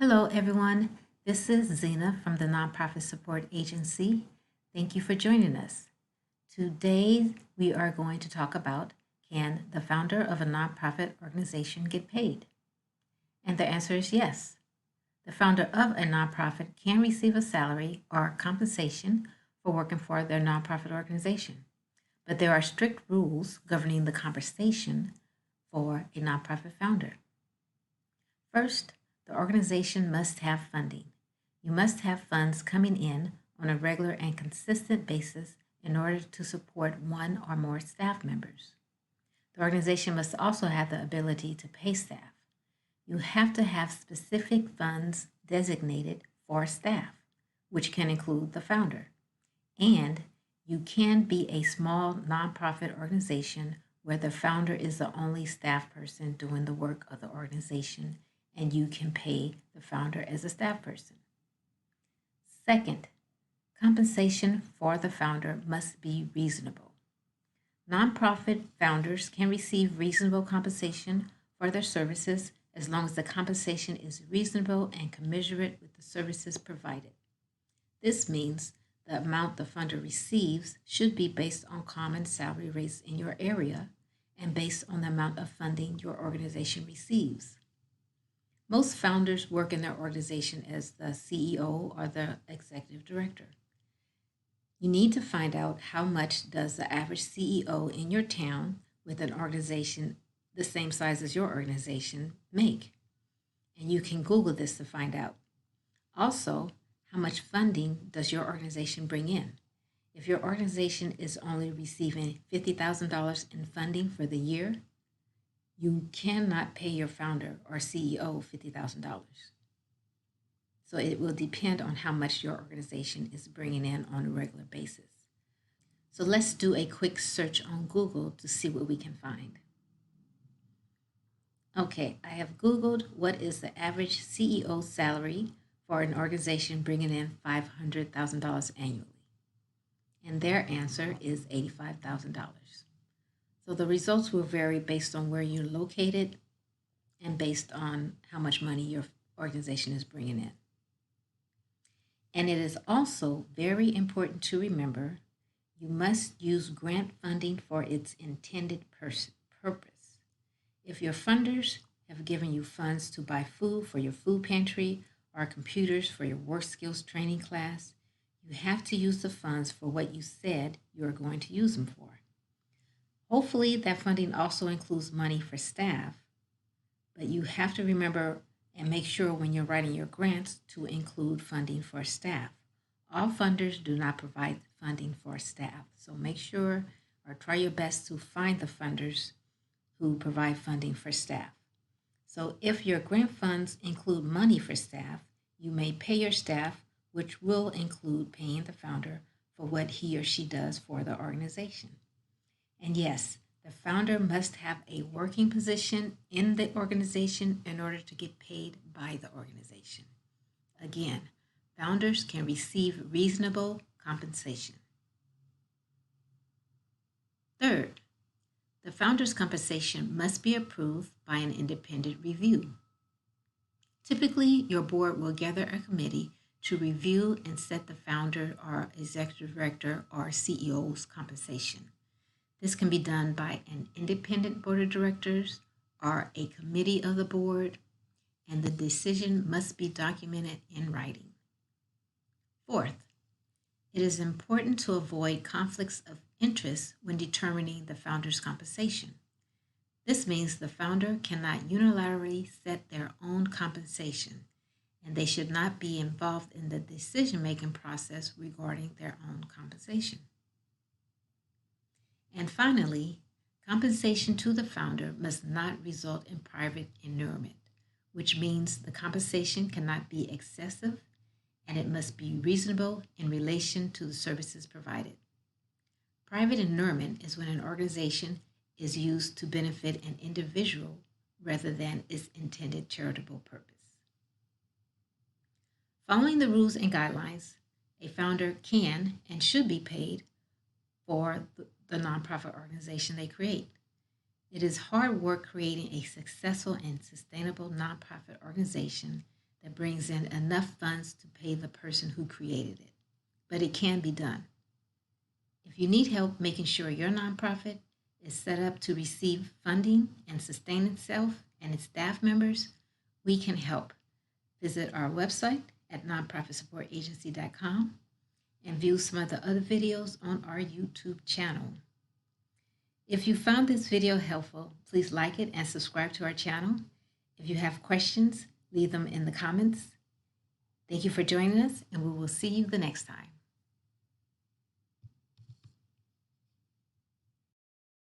Hello, everyone. This is Zena from the Nonprofit Support Agency. Thank you for joining us. Today, we are going to talk about, can the founder of a nonprofit organization get paid? And the answer is yes. The founder of a nonprofit can receive a salary or compensation for working for their nonprofit organization. But there are strict rules governing the compensation for a nonprofit founder. First, the organization must have funding. You must have funds coming in on a regular and consistent basis in order to support one or more staff members. The organization must also have the ability to pay staff. You have to have specific funds designated for staff, which can include the founder. And you can be a small nonprofit organization where the founder is the only staff person doing the work of the organization, and you can pay the founder as a staff person. Second, compensation for the founder must be reasonable. Nonprofit founders can receive reasonable compensation for their services as long as the compensation is reasonable and commensurate with the services provided. This means the amount the funder receives should be based on common salary rates in your area and based on the amount of funding your organization receives. Most founders work in their organization as the CEO or the executive director. You need to find out how much does the average CEO in your town with an organization the same size as your organization make. And you can Google this to find out. Also, how much funding does your organization bring in? If your organization is only receiving $50,000 in funding for the year, you cannot pay your founder or CEO $50,000. So it will depend on how much your organization is bringing in on a regular basis. So let's do a quick search on Google to see what we can find. Okay, I have Googled what is the average CEO salary for an organization bringing in $500,000 annually. And their answer is $85,000. So the results will vary based on where you're located and based on how much money your organization is bringing in. And it is also very important to remember you must use grant funding for its intended purpose. If your funders have given you funds to buy food for your food pantry or computers for your work skills training class, you have to use the funds for what you said you are going to use them for. Hopefully, that funding also includes money for staff, but you have to remember and make sure when you're writing your grants to include funding for staff. All funders do not provide funding for staff, so make sure or try your best to find the funders who provide funding for staff. So if your grant funds include money for staff, you may pay your staff, which will include paying the founder for what he or she does for the organization. And yes, the founder must have a working position in the organization in order to get paid by the organization. Again, founders can receive reasonable compensation. Third, the founder's compensation must be approved by an independent review. Typically, your board will gather a committee to review and set the founder or executive director or CEO's compensation. This can be done by an independent board of directors or a committee of the board, and the decision must be documented in writing. Fourth, it is important to avoid conflicts of interest when determining the founder's compensation. This means the founder cannot unilaterally set their own compensation, and they should not be involved in the decision-making process regarding their own compensation. And finally, compensation to the founder must not result in private inurement, which means the compensation cannot be excessive and it must be reasonable in relation to the services provided. Private inurement is when an organization is used to benefit an individual rather than its intended charitable purpose. Following the rules and guidelines, a founder can and should be paid for the nonprofit organization they create. It is hard work creating a successful and sustainable nonprofit organization that brings in enough funds to pay the person who created it. But it can be done. If you need help making sure your nonprofit is set up to receive funding and sustain itself and its staff members, we can help. Visit our website at nonprofitsupportagency.com and view some of the other videos on our YouTube channel. If you found this video helpful, please like it and subscribe to our channel. If you have questions, leave them in the comments. Thank you for joining us, and we will see you the next time.